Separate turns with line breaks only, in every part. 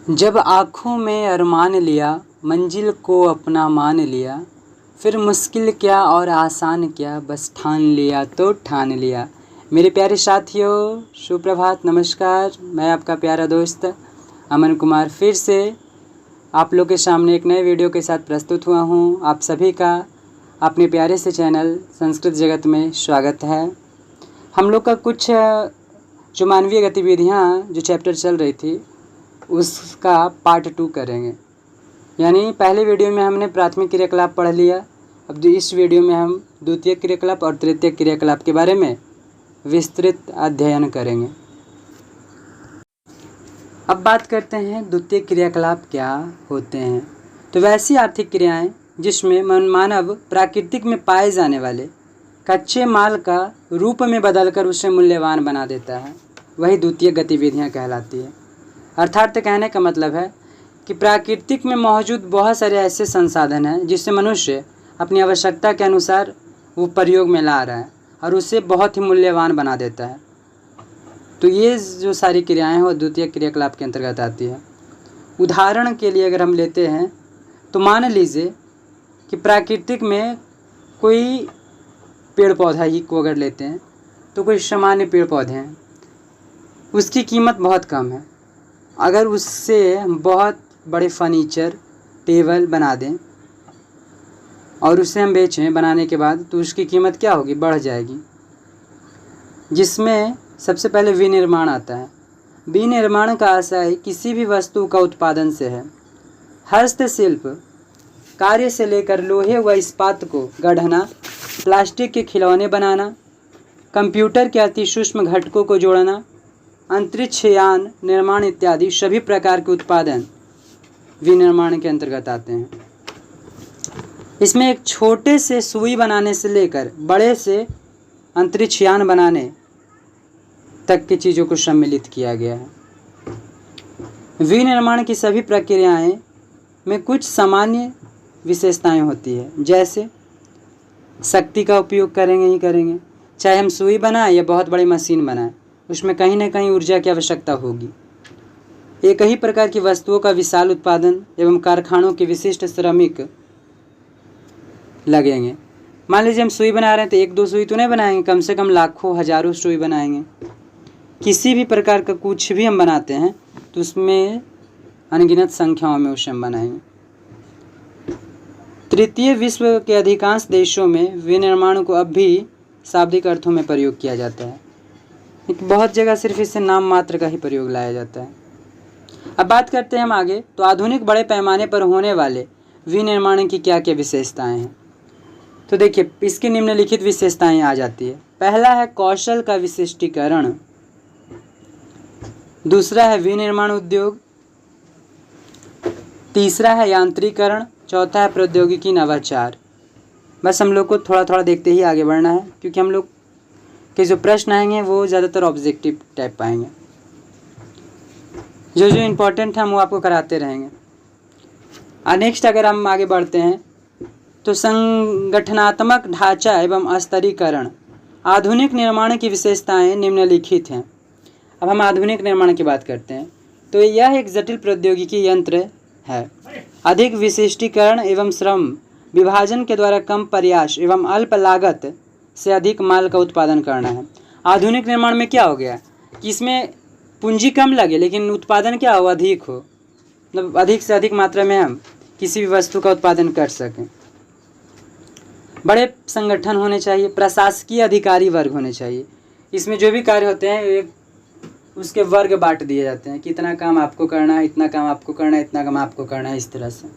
जब आँखों में अरमान लिया, मंजिल को अपना मान लिया, फिर मुश्किल क्या और आसान क्या, बस ठान लिया तो ठान लिया। मेरे प्यारे साथियों, सुप्रभात, नमस्कार। मैं आपका प्यारा दोस्त अमन कुमार फिर से आप लोग के सामने एक नए वीडियो के साथ प्रस्तुत हुआ हूँ। आप सभी का अपने प्यारे से चैनल संस्कृत जगत में स्वागत है। हम लोग का कुछ जो मानवीय गतिविधियाँ जो चैप्टर चल रही थी उसका पार्ट 2 करेंगे। यानी पहले वीडियो में हमने प्राथमिक क्रियाकलाप पढ़ लिया। अब इस वीडियो में हम द्वितीय क्रियाकलाप और तृतीय क्रियाकलाप के बारे में विस्तृत अध्ययन करेंगे। अब बात करते हैं द्वितीय क्रियाकलाप क्या होते हैं। तो वैसी आर्थिक क्रियाएं जिसमें मानव प्राकृतिक में पाए जाने वाले कच्चे माल का रूप में बदलकर उसे मूल्यवान बना देता है, वही द्वितीय गतिविधियां कहलाती है। अर्थात कहने का मतलब है कि प्राकृतिक में मौजूद बहुत सारे ऐसे संसाधन हैं जिससे मनुष्य अपनी आवश्यकता के अनुसार वो प्रयोग में ला रहा है और उसे बहुत ही मूल्यवान बना देता है। तो ये जो सारी क्रियाएं हैं वो द्वितीय क्रियाकलाप के अंतर्गत आती है। उदाहरण के लिए अगर हम लेते हैं तो मान लीजिए कि प्राकृतिक में कोई पेड़ पौधा ही को अगर लेते हैं तो कोई सामान्य पेड़ पौधे हैं, उसकी कीमत बहुत कम है। अगर उससे बहुत बड़े फर्नीचर टेबल बना दें और उसे हम बेचें बनाने के बाद, तो उसकी कीमत क्या होगी, बढ़ जाएगी। जिसमें सबसे पहले विनिर्माण आता है। विनिर्माण का आशय किसी भी वस्तु का उत्पादन से है। हस्तशिल्प कार्य से लेकर लोहे व इस्पात को गढ़ना, प्लास्टिक के खिलौने बनाना, कंप्यूटर के अति सूक्ष्म घटकों को जोड़ना, अंतरिक्ष यान निर्माण इत्यादि सभी प्रकार के उत्पादन विनिर्माण के अंतर्गत आते हैं। इसमें एक छोटे से सुई बनाने से लेकर बड़े से अंतरिक्ष यान बनाने तक की चीज़ों को सम्मिलित किया गया है। विनिर्माण की सभी प्रक्रियाएं में कुछ सामान्य विशेषताएं होती है, जैसे शक्ति का उपयोग करेंगे ही करेंगे। चाहे हम सुई बनाएं या बहुत बड़ी मशीन बनाएं, उसमें कहीं ना कहीं ऊर्जा की आवश्यकता होगी। एक ही प्रकार की वस्तुओं का विशाल उत्पादन एवं कारखानों के विशिष्ट श्रमिक लगेंगे। मान लीजिए हम सुई बना रहे हैं तो एक दो सुई तो नहीं बनाएंगे, कम से कम लाखों हजारों सुई बनाएंगे। किसी भी प्रकार का कुछ भी हम बनाते हैं तो उसमें अनगिनत संख्याओं में उसे हम बनाएंगे। तृतीय विश्व के अधिकांश देशों में विनिर्माण को अब भी शाब्दिक अर्थों में प्रयोग किया जाता है। बहुत जगह सिर्फ इससे नाम मात्र का ही प्रयोग लाया जाता है। अब बात करते हैं हम आगे। तो आधुनिक बड़े पैमाने पर होने वाले विनिर्माण की क्या क्या विशेषताएं हैं। तो देखिए, इसकी निम्नलिखित विशेषताएं आ जाती है। पहला है कौशल का विशिष्टीकरण, दूसरा है विनिर्माण उद्योग, तीसरा है यांत्रिकरण, चौथा है प्रौद्योगिकी नवाचार। बस हम लोग को थोड़ा थोड़ा देखते ही आगे बढ़ना है, क्योंकि हम लोग के जो प्रश्न आएंगे वो ज़्यादातर ऑब्जेक्टिव टाइप पाएंगे। जो जो इम्पोर्टेंट है हम वो आपको कराते रहेंगे। नेक्स्ट अगर हम आगे बढ़ते हैं तो संगठनात्मक ढांचा एवं स्तरीकरण। आधुनिक निर्माण की विशेषताएं निम्नलिखित हैं। अब हम आधुनिक निर्माण की बात करते हैं तो यह एक जटिल प्रौद्योगिकी यंत्र है। अधिक विशिष्टीकरण एवं श्रम विभाजन के द्वारा कम प्रयास एवं अल्प लागत से अधिक माल का उत्पादन करना है। आधुनिक निर्माण में क्या हो गया कि इसमें पूंजी कम लगे लेकिन उत्पादन क्या हो, अधिक हो। मतलब अधिक से अधिक मात्रा में हम किसी भी वस्तु का उत्पादन कर सकें। बड़े संगठन होने चाहिए, प्रशासकीय अधिकारी वर्ग होने चाहिए। इसमें जो भी कार्य होते हैं उसके वर्ग बांट दिए जाते हैं कि इतना काम आपको करना है, इतना काम आपको करना है, इतना काम आपको करना है, इस तरह से।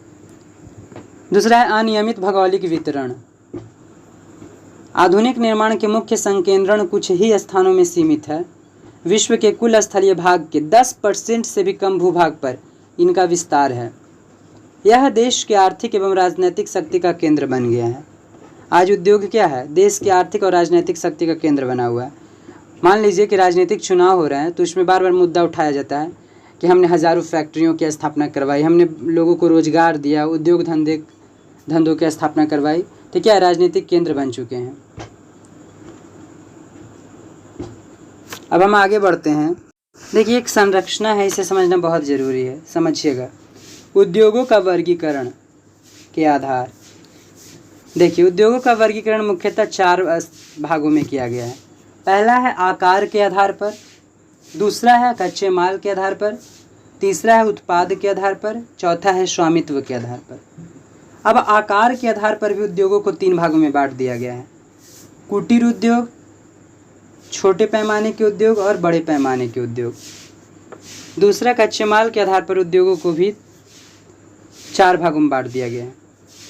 दूसरा है अनियमित भौगोलिक वितरण। आधुनिक निर्माण के मुख्य संकेंद्रण कुछ ही स्थानों में सीमित है। विश्व के कुल स्थलीय भाग के 10% से भी कम भूभाग पर इनका विस्तार है। यह देश के आर्थिक एवं राजनीतिक शक्ति का केंद्र बन गया है। आज उद्योग क्या है, देश की आर्थिक और राजनीतिक शक्ति का केंद्र बना हुआ है। मान लीजिए कि राजनीतिक चुनाव हो रहे हैं तो इसमें बार बार मुद्दा उठाया जाता है कि हमने हज़ारों फैक्ट्रियों की स्थापना करवाई, हमने लोगों को रोजगार दिया, उद्योग धंधों की स्थापना करवाई। तो क्या राजनीतिक केंद्र बन चुके हैं। अब हम आगे बढ़ते हैं देखिए, एक संरचना है, इसे समझना बहुत ज़रूरी है। समझिएगा, उद्योगों का वर्गीकरण के आधार। देखिए, उद्योगों का वर्गीकरण मुख्यतः 4 भागों में किया गया है। पहला है आकार के आधार पर, दूसरा है कच्चे माल के आधार पर, तीसरा है उत्पाद के आधार पर, चौथा है स्वामित्व के आधार पर। अब आकार के आधार पर भी उद्योगों को 3 भागों में बांट दिया गया है: कुटीर उद्योग, छोटे पैमाने के उद्योग और बड़े पैमाने के उद्योग। दूसरा, कच्चे माल के आधार पर उद्योगों को भी 4 भागों में बांट दिया गया है,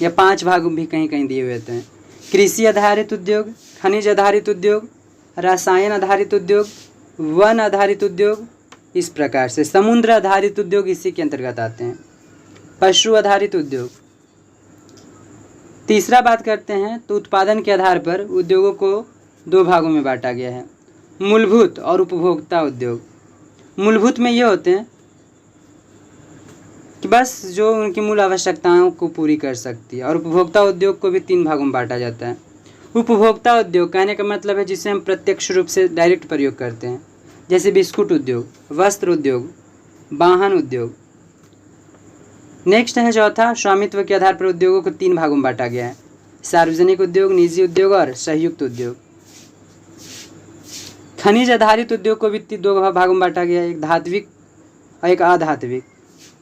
या 5 भागों भी कहीं कहीं दिए हुए होते हैं: कृषि आधारित उद्योग, खनिज आधारित उद्योग, रसायन आधारित उद्योग, वन आधारित उद्योग। इस प्रकार से समुद्र आधारित उद्योग इसी के अंतर्गत आते हैं। पशु आधारित उद्योग। तीसरा बात करते हैं तो उत्पादन के आधार पर उद्योगों को 2 भागों में बांटा गया है: मूलभूत और उपभोक्ता उद्योग। मूलभूत में ये होते हैं कि बस जो उनकी मूल आवश्यकताओं को पूरी कर सकती है, और उपभोक्ता उद्योग को भी 3 भागों में बांटा जाता है। उपभोक्ता उद्योग कहने का मतलब है जिसे हम प्रत्यक्ष रूप से डायरेक्ट प्रयोग करते हैं, जैसे बिस्कुट उद्योग, वस्त्र उद्योग, वाहन उद्योग। नेक्स्ट है चौथा, स्वामित्व के आधार पर उद्योगों को 3 भागों में बांटा गया है: सार्वजनिक उद्योग, निजी उद्योग और संयुक्त उद्योग। खनिज आधारित उद्योग को भी 2 भागों में बांटा गया है: एक धात्विक और एक अधात्विक।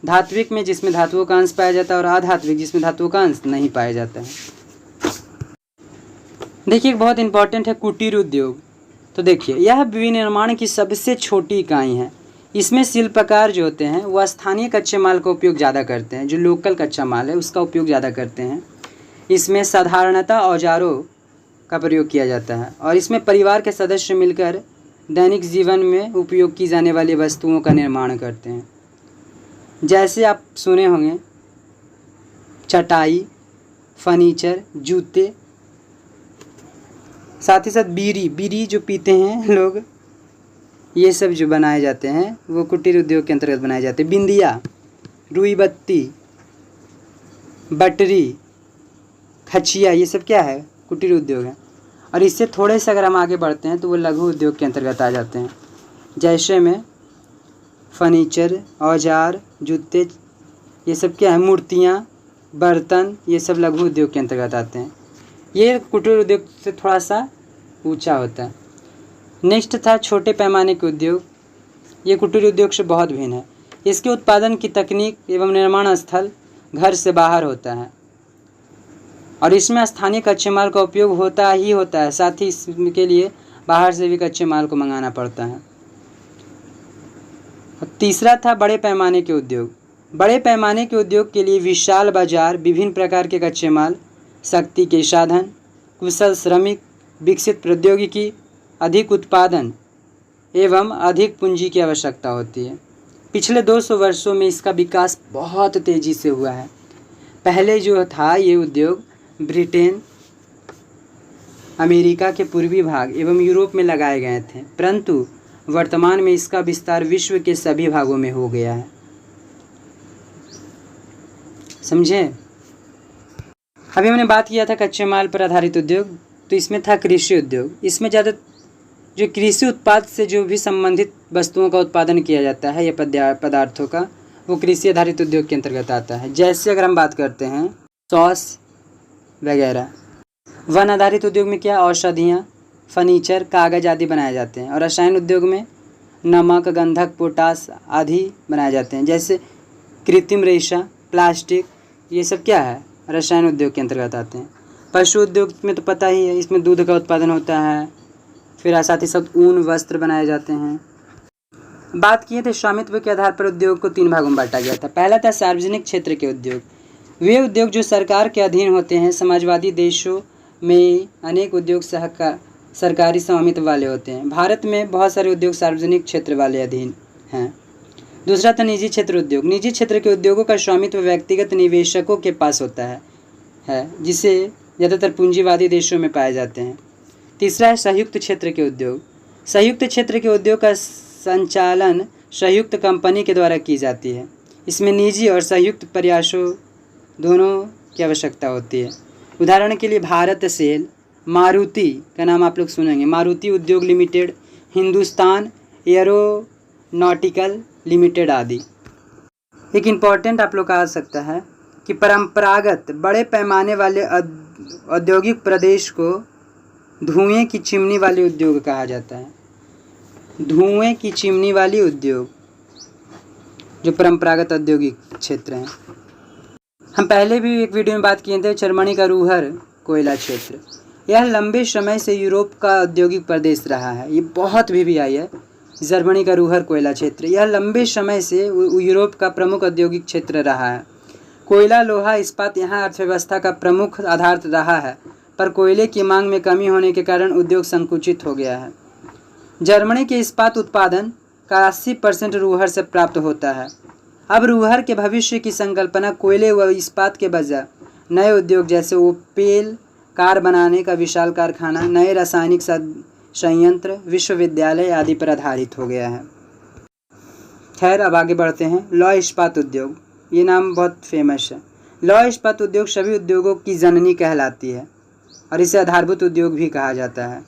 धात्विक में जिसमें धातुओं का अंश पाया जाता है, और अधात्विक जिसमें धातुओं का अंश नहीं पाया जाता है। देखिए, एक बहुत इंपॉर्टेंट है कुटीर उद्योग। तो देखिए, यह विनिर्माण की सबसे छोटी इकाई है। इसमें शिल्पकार जो होते हैं वह स्थानीय कच्चे माल का उपयोग ज़्यादा करते हैं, जो लोकल कच्चा माल है उसका उपयोग ज़्यादा करते हैं। इसमें साधारणतः औजारों का प्रयोग किया जाता है, और इसमें परिवार के सदस्य मिलकर दैनिक जीवन में उपयोग की जाने वाली वस्तुओं का निर्माण करते हैं। जैसे आप सुने होंगे, चटाई, फर्नीचर, जूते, साथ ही साथ बीड़ी जो पीते हैं लोग, ये सब जो बनाए जाते हैं वो कुटीर उद्योग के अंतर्गत बनाए जाते हैं। बिंदिया, रुई बत्ती, बटरी, खचिया, ये सब क्या है? कुटीर उद्योग है। और इससे थोड़े से अगर हम आगे बढ़ते हैं तो वो लघु उद्योग के अंतर्गत आ जाते हैं, जैसे में फर्नीचर, औजार, जूते, ये सब क्या है? मूर्तियाँ, बर्तन, ये सब लघु उद्योग के अंतर्गत आते हैं। ये कुटीर उद्योग से थोड़ा सा ऊंचा होता है। नेक्स्ट था छोटे पैमाने के उद्योग। ये कुटीर उद्योग से बहुत भिन्न है। इसके उत्पादन की तकनीक एवं निर्माण स्थल घर से बाहर होता है, और इसमें स्थानीय कच्चे माल का उपयोग होता ही होता है, साथ ही इसके लिए बाहर से भी कच्चे माल को मंगाना पड़ता है। और तीसरा था बड़े पैमाने के उद्योग। बड़े पैमाने के उद्योग के लिए विशाल बाजार, विभिन्न प्रकार के कच्चे माल, शक्ति के साधन, कुशल श्रमिक, विकसित प्रौद्योगिकी, अधिक उत्पादन एवं अधिक पूंजी की आवश्यकता होती है। पिछले 200 वर्षों में इसका विकास बहुत तेज़ी से हुआ है। पहले जो था ये उद्योग ब्रिटेन, अमेरिका के पूर्वी भाग एवं यूरोप में लगाए गए थे, परंतु वर्तमान में इसका विस्तार विश्व के सभी भागों में हो गया है। समझे? अभी हमने बात किया था कच्चे माल पर आधारित उद्योग, तो इसमें था कृषि उद्योग। इसमें ज़्यादा जो कृषि उत्पाद से जो भी संबंधित वस्तुओं का उत्पादन किया जाता है, ये पदार्थों का, वो कृषि आधारित उद्योग के अंतर्गत आता है। जैसे अगर हम बात करते हैं सॉस वगैरह। वन आधारित उद्योग में क्या? औषधियाँ, फर्नीचर, कागज़ आदि बनाए जाते हैं। और रसायन उद्योग में नमक, गंधक, पोटास आदि बनाए जाते हैं। जैसे कृत्रिम रेशा, प्लास्टिक, ये सब क्या है? रसायन उद्योग के अंतर्गत आते हैं। पशु उद्योग में तो पता ही है, इसमें दूध का उत्पादन होता है, फिर साथ ही साथ ऊन, वस्त्र बनाए जाते हैं। बात किए थे स्वामित्व के आधार पर उद्योग को 3 भागों में बांटा गया था। पहला था सार्वजनिक क्षेत्र के उद्योग। वे उद्योग जो सरकार के अधीन होते हैं। समाजवादी देशों में अनेक उद्योग सरकारी स्वामित्व वाले होते हैं। भारत में बहुत सारे उद्योग सार्वजनिक क्षेत्र वाले अधीन हैं। दूसरा था निजी क्षेत्र उद्योग। निजी क्षेत्र के उद्योगों का स्वामित्व व्यक्तिगत निवेशकों के पास होता है जिसे ज़्यादातर पूंजीवादी देशों में पाए जाते हैं। तीसरा है संयुक्त क्षेत्र के उद्योग। संयुक्त क्षेत्र के उद्योग का संचालन संयुक्त कंपनी के द्वारा की जाती है। इसमें निजी और संयुक्त प्रयासों दोनों की आवश्यकता होती है। उदाहरण के लिए भारत सेल, मारुति का नाम आप लोग सुनेंगे, मारुति उद्योग लिमिटेड, हिंदुस्तान नॉटिकल लिमिटेड आदि। एक इम्पॉर्टेंट आप लोग का आ सकता है कि परंपरागत बड़े पैमाने वाले औद्योगिक प्रदेश को धुएं की चिमनी वाले उद्योग कहा जाता है। धुएं की चिमनी वाली उद्योग जो परंपरागत औद्योगिक क्षेत्र हैं। हम पहले भी एक वीडियो में बात किए थे जर्मनी का रूहर कोयला क्षेत्र। यह लंबे समय से यूरोप का औद्योगिक प्रदेश रहा है। ये बहुत भी आई है जर्मनी का रूहर कोयला क्षेत्र। यह लंबे समय से यूरोप का प्रमुख औद्योगिक क्षेत्र रहा है। कोयला, लोहा, इस्पात यहाँ अर्थव्यवस्था का प्रमुख आधार रहा है, पर कोयले की मांग में कमी होने के कारण उद्योग संकुचित हो गया है। जर्मनी के इस्पात उत्पादन का 80% रूहर से प्राप्त होता है। अब रूहर के भविष्य की संकल्पना कोयले व इस्पात के बजाय नए उद्योग जैसे ओपेल कार बनाने का विशाल कारखाना, नए रासायनिक संयंत्र, विश्वविद्यालय आदि पर आधारित हो गया है। खैर, अब आगे बढ़ते हैं। लौह इस्पात उद्योग, ये नाम बहुत फेमस है। लौह इस्पात उद्योग सभी उद्योगों की जननी कहलाती है और इसे आधारभूत उद्योग भी कहा जाता है।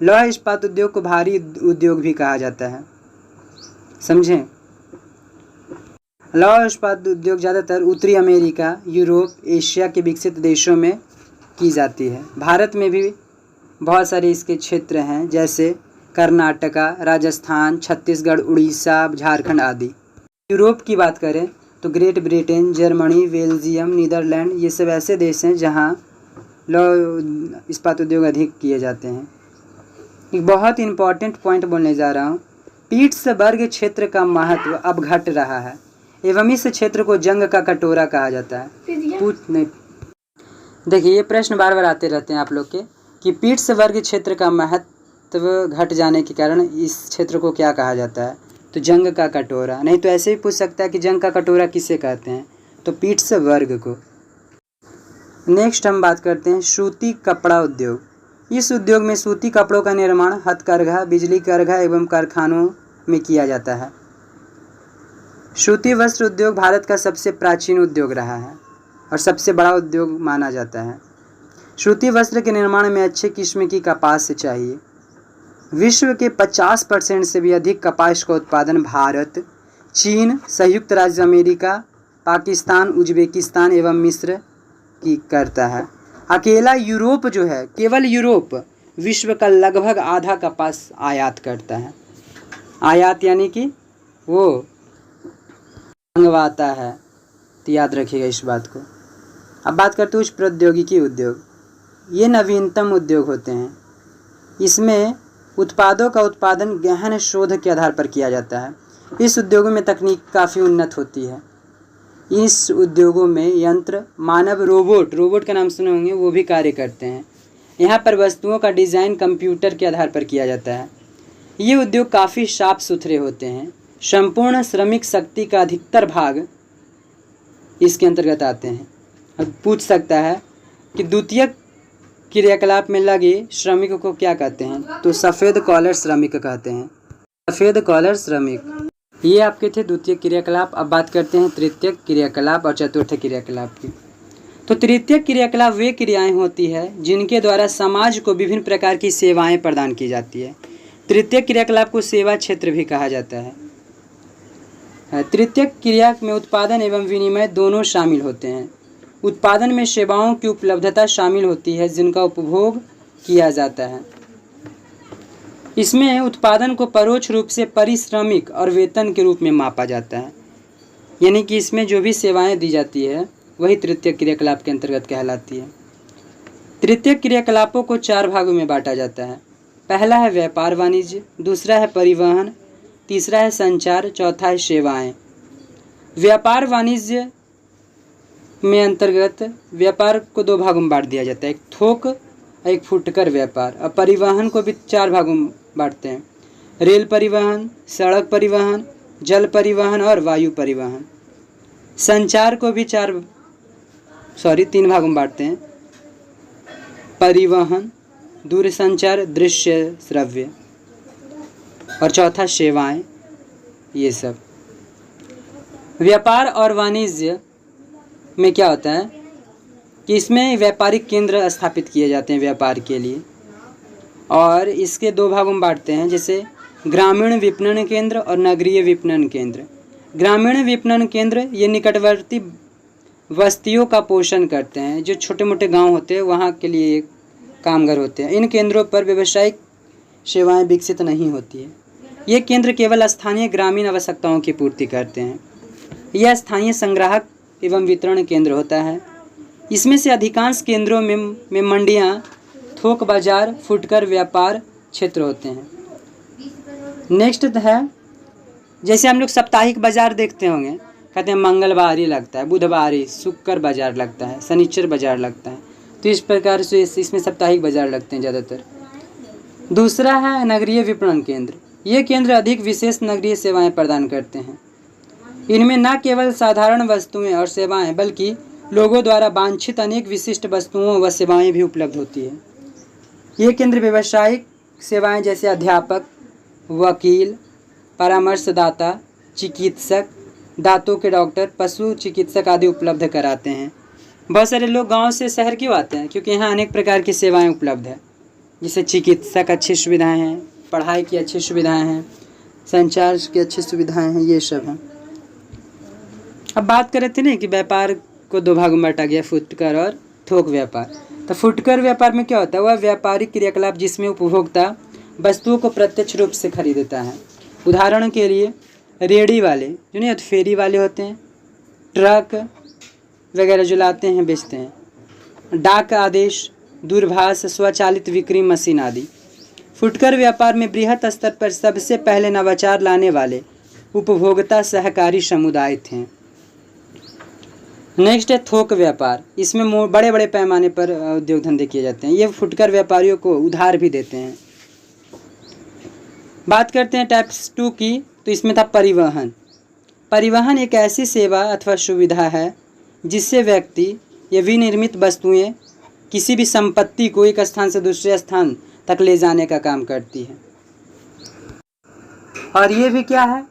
लौह इस्पात उद्योग को भारी उद्योग भी कहा जाता है, समझें। लौह इस्पात उद्योग ज़्यादातर उत्तरी अमेरिका, यूरोप, एशिया के विकसित देशों में की जाती है। भारत में भी बहुत सारे इसके क्षेत्र हैं, जैसे कर्नाटका, राजस्थान, छत्तीसगढ़, उड़ीसा, झारखंड आदि। यूरोप की बात करें तो Great Britain, Germany, Belgium, Netherlands, ये सब ऐसे देश हैं जहाँ लौह इस्पात उद्योग अधिक किए जाते हैं। एक बहुत इम्पॉर्टेंट पॉइंट बोलने जा रहा हूँ। पीट्सबर्ग क्षेत्र का महत्व अब घट रहा है एवं इस क्षेत्र को जंग का कटोरा कहा जाता है। नहीं, देखिए, ये प्रश्न बार बार आते रहते हैं आप लोग के कि पीट्सबर्ग क्षेत्र का महत्व घट जाने के कारण इस क्षेत्र को क्या कहा जाता है, तो जंग का कटोरा। नहीं तो ऐसे ही पूछ सकता है कि जंग का कटोरा किसे कहते हैं, तो पीट्सबर्ग को। नेक्स्ट हम बात करते हैं सूती कपड़ा उद्योग। इस उद्योग में सूती कपड़ों का निर्माण हथकरघा, बिजली करघा एवं कारखानों में किया जाता है। सूती वस्त्र उद्योग भारत का सबसे प्राचीन उद्योग रहा है और सबसे बड़ा उद्योग माना जाता है। सूती वस्त्र के निर्माण में अच्छे किस्म की कपास चाहिए। विश्व के 50% से भी अधिक कपास का उत्पादन भारत, चीन, संयुक्त राज्य अमेरिका, पाकिस्तान, उज्बेकिस्तान एवं मिस्र की करता है। अकेला यूरोप जो है, केवल यूरोप विश्व का लगभग आधा कपास आयात करता है। आयात यानी कि वो मंगवाता है, तो याद रखिएगा इस बात को। अब बात करते हैं उच्च प्रौद्योगिकी उद्योग। ये नवीनतम उद्योग होते हैं। इसमें उत्पादों का उत्पादन गहन शोध के आधार पर किया जाता है। इस उद्योगों में तकनीक काफ़ी उन्नत होती है। इस उद्योगों में यंत्र, मानव, रोबोट का नाम सुने होंगे, वो भी कार्य करते हैं। यहाँ पर वस्तुओं का डिज़ाइन कंप्यूटर के आधार पर किया जाता है। ये उद्योग काफ़ी साफ सुथरे होते हैं। संपूर्ण श्रमिक शक्ति का अधिकतर भाग इसके अंतर्गत आते हैं। अब पूछ सकता है कि द्वितीयक क्रियाकलाप में लगे श्रमिकों को क्या कहते हैं, तो सफ़ेद कॉलर श्रमिक कहते हैं। सफ़ेद कॉलर श्रमिक, ये आपके थे द्वितीय क्रियाकलाप। अब बात करते हैं तृतीय क्रियाकलाप और चतुर्थ क्रियाकलाप की। तो तृतीय क्रियाकलाप वे क्रियाएं होती है जिनके द्वारा समाज को विभिन्न प्रकार की सेवाएं प्रदान की जाती है। तृतीय क्रियाकलाप को सेवा क्षेत्र भी कहा जाता है। तृतीय क्रिया में उत्पादन एवं विनिमय दोनों शामिल होते हैं। उत्पादन में सेवाओं की उपलब्धता शामिल होती है जिनका उपभोग किया जाता है। इसमें उत्पादन को परोक्ष रूप से पारिश्रमिक और वेतन के रूप में मापा जाता है। यानी कि इसमें जो भी सेवाएं दी जाती है वही तृतीय क्रियाकलाप के अंतर्गत कहलाती है। तृतीय क्रियाकलापों को 4 भागों में बांटा जाता है। पहला है व्यापार वाणिज्य, दूसरा है परिवहन, तीसरा है संचार, चौथा है सेवाएं। व्यापार वाणिज्य में अंतर्गत व्यापार को 2 भागों में बांट दिया जाता है, एक थोक और एक फुटकर व्यापार। और परिवहन को भी 4 भागों में बांटते हैं, रेल परिवहन, सड़क परिवहन, जल परिवहन और वायु परिवहन। संचार को भी 3 भागों में बांटते हैं, परिवहन, दूरसंचार, दृश्य श्रव्य और चौथा सेवाएं। ये सब व्यापार और वाणिज्य में क्या होता है कि इसमें व्यापारिक केंद्र स्थापित किए जाते हैं व्यापार के लिए, और इसके 2 भागों में बांटते हैं। जैसे ग्रामीण विपणन केंद्र और नगरीय विपणन केंद्र। ग्रामीण विपणन केंद्र ये निकटवर्ती बस्तियों का पोषण करते हैं। जो छोटे मोटे गांव होते हैं वहाँ के लिए कामगार होते हैं। इन केंद्रों पर व्यावसायिक सेवाएं विकसित नहीं होती है। ये केंद्र केवल स्थानीय ग्रामीण आवश्यकताओं की पूर्ति करते हैं। यह स्थानीय संग्राहक एवं वितरण केंद्र होता है। इसमें से अधिकांश केंद्रों में मंडियाँ, थोक बाजार, फुटकर व्यापार क्षेत्र होते हैं। नेक्स्ट है, जैसे हम लोग साप्ताहिक बाजार देखते होंगे, कहते हैं मंगलवार ही लगता है, बुधवार ही, शुक्र बाजार लगता है, शनिचर बाजार लगता है। तो इस प्रकार से इसमें साप्ताहिक बाजार लगते हैं ज़्यादातर। दूसरा है नगरीय विपणन केंद्र। ये केंद्र अधिक विशेष नगरीय सेवाएं प्रदान करते हैं। इनमें न केवल साधारण वस्तुएं और सेवाएं बल्कि लोगों द्वारा वांछित अनेक विशिष्ट वस्तुओं व सेवाएं भी उपलब्ध होती है। ये केंद्र व्यावसायिक सेवाएं जैसे अध्यापक, वकील, परामर्शदाता, चिकित्सक, दांतों के डॉक्टर, पशु चिकित्सक आदि उपलब्ध कराते हैं। बहुत सारे लोग गांव से शहर क्यों आते हैं? क्योंकि यहाँ अनेक प्रकार की सेवाएं उपलब्ध है, जैसे चिकित्सक अच्छी सुविधाएं हैं, पढ़ाई की अच्छी सुविधाएं हैं, संचार की अच्छी सुविधाएं हैं, ये सब हैं। अब बात कर रहे थे ना कि व्यापार को दो भागों में बांटा गया, फुटकर और थोक व्यापार। तो फुटकर व्यापार में क्या होता है? वह व्यापारिक क्रियाकलाप जिसमें उपभोक्ता वस्तुओं को प्रत्यक्ष रूप से खरीदता है। उदाहरण के लिए रेहड़ी वाले जो नहीं होते, फेरी वाले होते हैं, ट्रक वगैरह जो लाते हैं बेचते हैं, डाक आदेश, दूरभाष, स्वचालित विक्री मशीन आदि। फुटकर व्यापार में बृहत स्तर पर सबसे पहले नवाचार लाने वाले उपभोक्ता सहकारी समुदाय थे। नेक्स्ट है थोक व्यापार। इसमें बड़े बड़े पैमाने पर उद्योग धंधे किए जाते हैं। ये फुटकर व्यापारियों को उधार भी देते हैं। बात करते हैं टाइप्स 2 की, तो इसमें था परिवहन। परिवहन एक ऐसी सेवा अथवा सुविधा है जिससे व्यक्ति या विनिर्मित वस्तुएं किसी भी संपत्ति को एक स्थान से दूसरे स्थान तक ले जाने का काम करती है। और ये भी क्या है,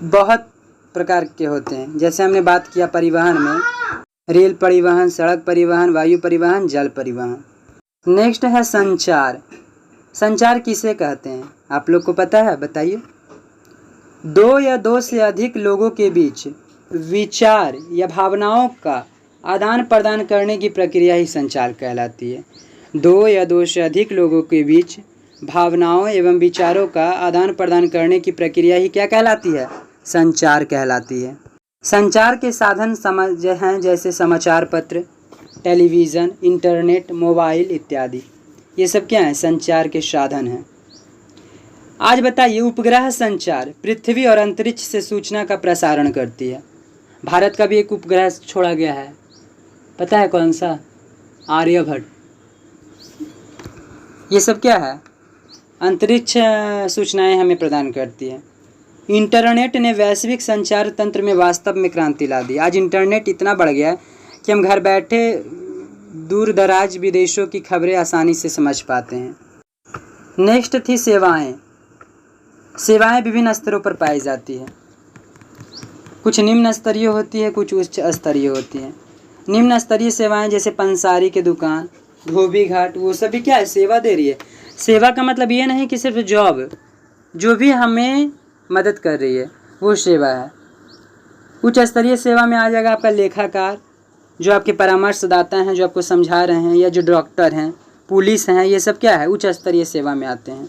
बहुत प्रकार के होते हैं। जैसे हमने बात किया परिवहन में, रेल परिवहन, सड़क परिवहन, वायु परिवहन, जल परिवहन। नेक्स्ट है संचार। संचार किसे कहते हैं? आप लोग को पता है? बताइए। दो या दो से अधिक लोगों के बीच विचार या भावनाओं का आदान प्रदान करने की प्रक्रिया ही संचार कहलाती है। दो या दो से अधिक लोगों के बीच भावनाओं एवं विचारों का आदान प्रदान करने की प्रक्रिया ही क्या कहलाती है? संचार कहलाती है। संचार के साधन समझ हैं जैसे समाचार पत्र, टेलीविज़न, इंटरनेट, मोबाइल इत्यादि। ये सब क्या हैं? संचार के साधन हैं। आज बताइए, उपग्रह संचार पृथ्वी और अंतरिक्ष से सूचना का प्रसारण करती है। भारत का भी एक उपग्रह छोड़ा गया है, पता है कौन सा? आर्यभट्ट। ये सब क्या है? अंतरिक्ष सूचनाएं हमें प्रदान करती है। इंटरनेट ने वैश्विक संचार तंत्र में वास्तव में क्रांति ला दी। आज इंटरनेट इतना बढ़ गया है कि हम घर बैठे दूर दराज विदेशों की खबरें आसानी से समझ पाते हैं। नेक्स्ट थी सेवाएं। सेवाएं विभिन्न स्तरों पर पाई जाती है। कुछ निम्न स्तरीय होती है, कुछ उच्च स्तरीय होती है। निम्न स्तरीय सेवाएं जैसे पंसारी की दुकान, धोबी घाट, वो सभी क्या है? सेवा दे रही है। सेवा का मतलब ये नहीं कि सिर्फ जॉब, जो भी हमें मदद कर रही है वो सेवा है। उच्च स्तरीय सेवा में आ जाएगा आपका लेखाकार, जो आपके परामर्शदाता हैं, जो आपको समझा रहे हैं, या जो डॉक्टर हैं, पुलिस हैं, ये सब क्या है? उच्च स्तरीय सेवा में आते हैं।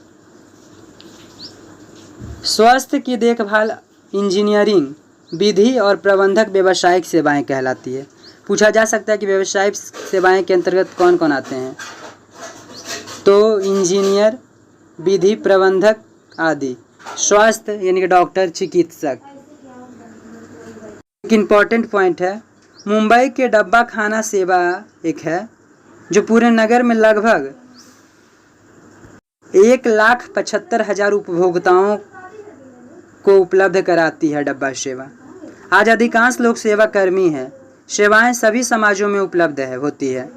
स्वास्थ्य की देखभाल, इंजीनियरिंग, विधि और प्रबंधक व्यावसायिक सेवाएं कहलाती है। पूछा जा सकता है कि व्यावसायिक सेवाएं के अंतर्गत कौन कौन आते हैं? तो इंजीनियर, विधि, प्रबंधक आदि। स्वास्थ्य यानी कि डॉक्टर, चिकित्सक। एक इम्पॉर्टेंट पॉइंट है, मुंबई के डब्बा खाना सेवा एक है जो पूरे नगर में लगभग 1,75,000 उपभोक्ताओं को उपलब्ध कराती है डब्बा सेवा। आज अधिकांश लोग सेवा कर्मी हैं। सेवाएं सभी समाजों में उपलब्ध होती है।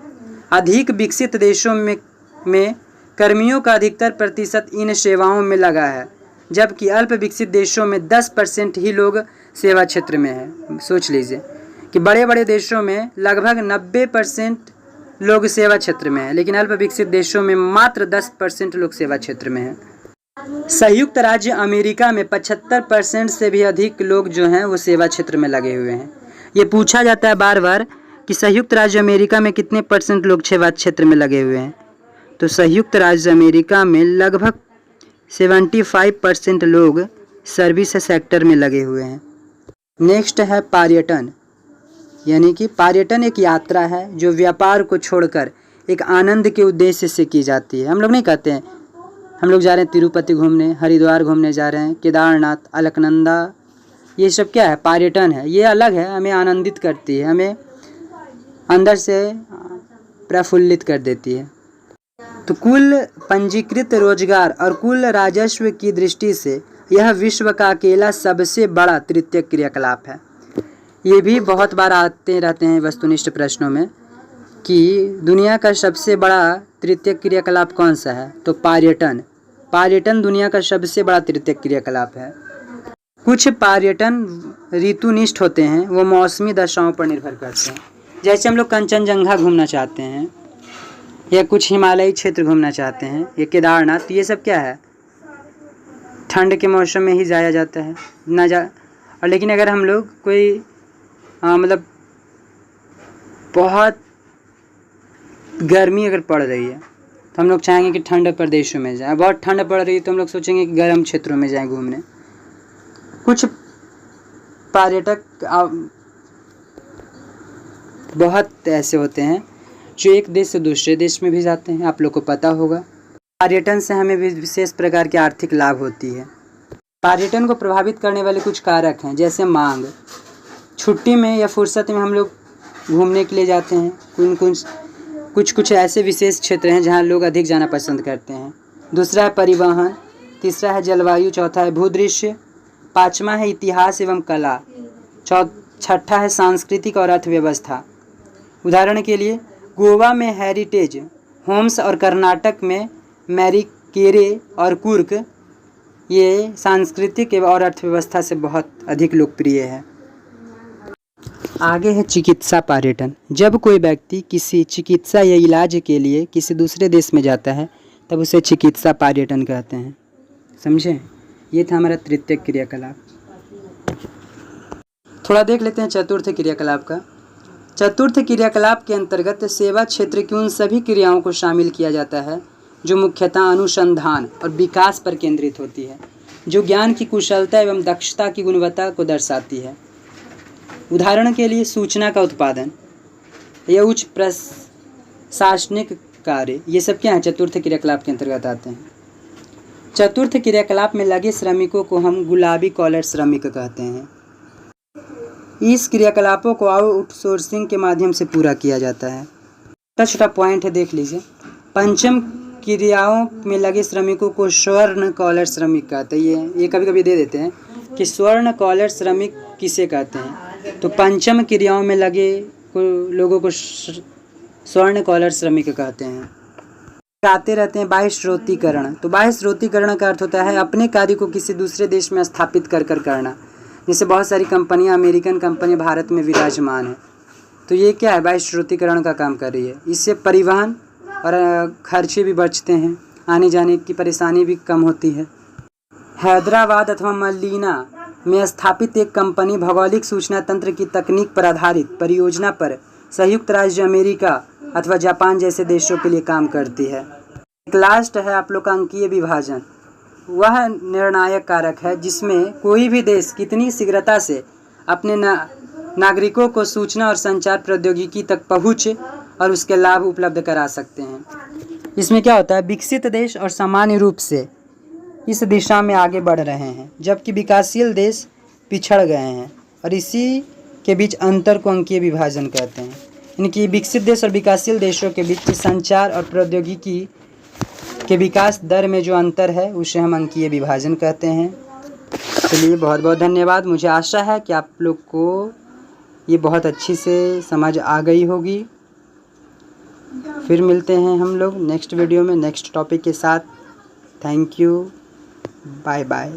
अधिक विकसित देशों में कर्मियों का अधिकतर प्रतिशत इन सेवाओं में लगा है, जबकि अल्प विकसित देशों में 10% ही लोग सेवा क्षेत्र में है। सोच लीजिए कि बड़े बड़े देशों में लगभग 90% लोग सेवा क्षेत्र में हैं, लेकिन अल्प विकसित देशों में मात्र 10% लोग सेवा क्षेत्र में हैं। संयुक्त राज्य अमेरिका में 75% से भी अधिक लोग जो हैं वो सेवा क्षेत्र में लगे हुए हैं। ये पूछा जाता है बार बार कि संयुक्त राज्य अमेरिका में कितने % लोग सेवा क्षेत्र में लगे हुए हैं। तो संयुक्त राज्य अमेरिका में लगभग 75% लोग सर्विस सेक्टर में लगे हुए हैं। नेक्स्ट है पर्यटन, यानी कि पर्यटन एक यात्रा है जो व्यापार को छोड़कर एक आनंद के उद्देश्य से की जाती है। हम लोग नहीं कहते हैं हम लोग जा रहे हैं तिरुपति घूमने, हरिद्वार घूमने जा रहे हैं, केदारनाथ, अलकनंदा, ये सब क्या है? पर्यटन है। ये अलग है, हमें आनंदित करती है, हमें अंदर से प्रफुल्लित कर देती है। तो कुल पंजीकृत रोजगार और कुल राजस्व की दृष्टि से यह विश्व का अकेला सबसे बड़ा तृतीय क्रियाकलाप है। ये भी बहुत बार आते रहते हैं वस्तुनिष्ठ प्रश्नों में कि दुनिया का सबसे बड़ा तृतीय क्रियाकलाप कौन सा है? तो पर्यटन। पर्यटन दुनिया का सबसे बड़ा तृतीय क्रियाकलाप है। कुछ पर्यटन ऋतुनिष्ठ होते हैं, वो मौसमी दशाओं पर निर्भर करते हैं। जैसे हम लोग कंचनजंगा घूमना चाहते हैं या कुछ हिमालयी क्षेत्र घूमना चाहते हैं या केदारनाथ, तो ये सब क्या है? ठंड के मौसम में ही जाया जाता है और लेकिन अगर हम लोग कोई मतलब बहुत गर्मी अगर पड़ रही है तो हम लोग चाहेंगे कि ठंड प्रदेशों में जाएं। बहुत ठंड पड़ रही है तो हम लोग सोचेंगे कि गर्म क्षेत्रों में जाएं घूमने। कुछ पर्यटक बहुत ऐसे होते हैं जो एक देश से दूसरे देश में भी जाते हैं, आप लोग को पता होगा। पर्यटन से हमें विशेष प्रकार की आर्थिक लाभ होती है। पर्यटन को प्रभावित करने वाले कुछ कारक हैं, जैसे मांग। छुट्टी में या फुर्सत में हम लोग घूमने के लिए जाते हैं। कुछ ऐसे विशेष क्षेत्र हैं जहां लोग अधिक जाना पसंद करते हैं। दूसरा है परिवहन, तीसरा है जलवायु, चौथा है भूदृश्य, पाँचवा है इतिहास एवं कला, छठा है सांस्कृतिक और अर्थव्यवस्था। उदाहरण के लिए गोवा में हेरिटेज होम्स और कर्नाटक में मैरिकेरे और कुर्क, ये सांस्कृतिक और अर्थव्यवस्था से बहुत अधिक लोकप्रिय है। आगे है चिकित्सा पर्यटन। जब कोई व्यक्ति किसी चिकित्सा या इलाज के लिए किसी दूसरे देश में जाता है तब उसे चिकित्सा पर्यटन कहते हैं। समझे? ये था हमारा तृतीय क्रियाकलाप। थोड़ा देख लेते हैं चतुर्थ क्रियाकलाप का। चतुर्थ क्रियाकलाप के अंतर्गत सेवा क्षेत्र की उन सभी क्रियाओं को शामिल किया जाता है जो मुख्यतः अनुसंधान और विकास पर केंद्रित होती है, जो ज्ञान की कुशलता एवं दक्षता की गुणवत्ता को दर्शाती है। उदाहरण के लिए सूचना का उत्पादन या उच्च प्रशासनिक कार्य, ये सब क्या है? चतुर्थ क्रियाकलाप के अंतर्गत आते हैं। चतुर्थ क्रियाकलाप में लगे श्रमिकों को हम गुलाबी कॉलर श्रमिक कहते हैं। इस क्रियाकलापों को आउटसोर्सिंग के माध्यम से पूरा किया जाता है। छोटा छोटा पॉइंट है, देख लीजिए। पंचम क्रियाओं में लगे श्रमिकों को स्वर्ण कॉलर श्रमिक कहते हैं। ये कभी कभी दे देते हैं कि स्वर्ण कॉलर श्रमिक किसे कहते हैं, तो पंचम क्रियाओं में लगे लोगों को स्वर्ण कॉलर श्रमिक कहते हैं। आते रहते हैं बाह्य स्रोतीकरण। तो बाह्य स्रोतीकरण का अर्थ होता है अपने कार्य को किसी दूसरे देश में स्थापित कर करना। जैसे बहुत सारी कंपनियां, अमेरिकन कंपनी भारत में विराजमान है, तो ये क्या है? बाह्य स्रोतीकरण का काम कर रही है। इससे परिवहन और खर्चे भी बचते हैं, आने जाने की परेशानी भी कम होती है। हैदराबाद अथवा मल्लीना में स्थापित एक कंपनी भौगोलिक सूचना तंत्र की तकनीक पर आधारित परियोजना पर संयुक्त राज्य अमेरिका अथवा जापान जैसे देशों के लिए काम करती है। एक लास्ट है आप लोग का अंकीय विभाजन। वह निर्णायक कारक है जिसमें कोई भी देश कितनी शीघ्रता से अपने नागरिकों को सूचना और संचार प्रौद्योगिकी तक पहुँच और उसके लाभ उपलब्ध करा सकते हैं। इसमें क्या होता है? विकसित देश और सामान्य रूप से इस दिशा में आगे बढ़ रहे हैं, जबकि विकासशील देश पिछड़ गए हैं, और इसी के बीच अंतर को अंकीय विभाजन कहते हैं। इनकी विकसित देश और विकासशील देशों के बीच संचार और प्रौद्योगिकी के विकास दर में जो अंतर है उसे हम अंकीय विभाजन कहते हैं। चलिए, बहुत बहुत धन्यवाद। मुझे आशा है कि आप लोग को ये बहुत अच्छी से समझ आ गई होगी। फिर मिलते हैं हम लोग नेक्स्ट वीडियो में नेक्स्ट टॉपिक के साथ। Thank you, bye bye.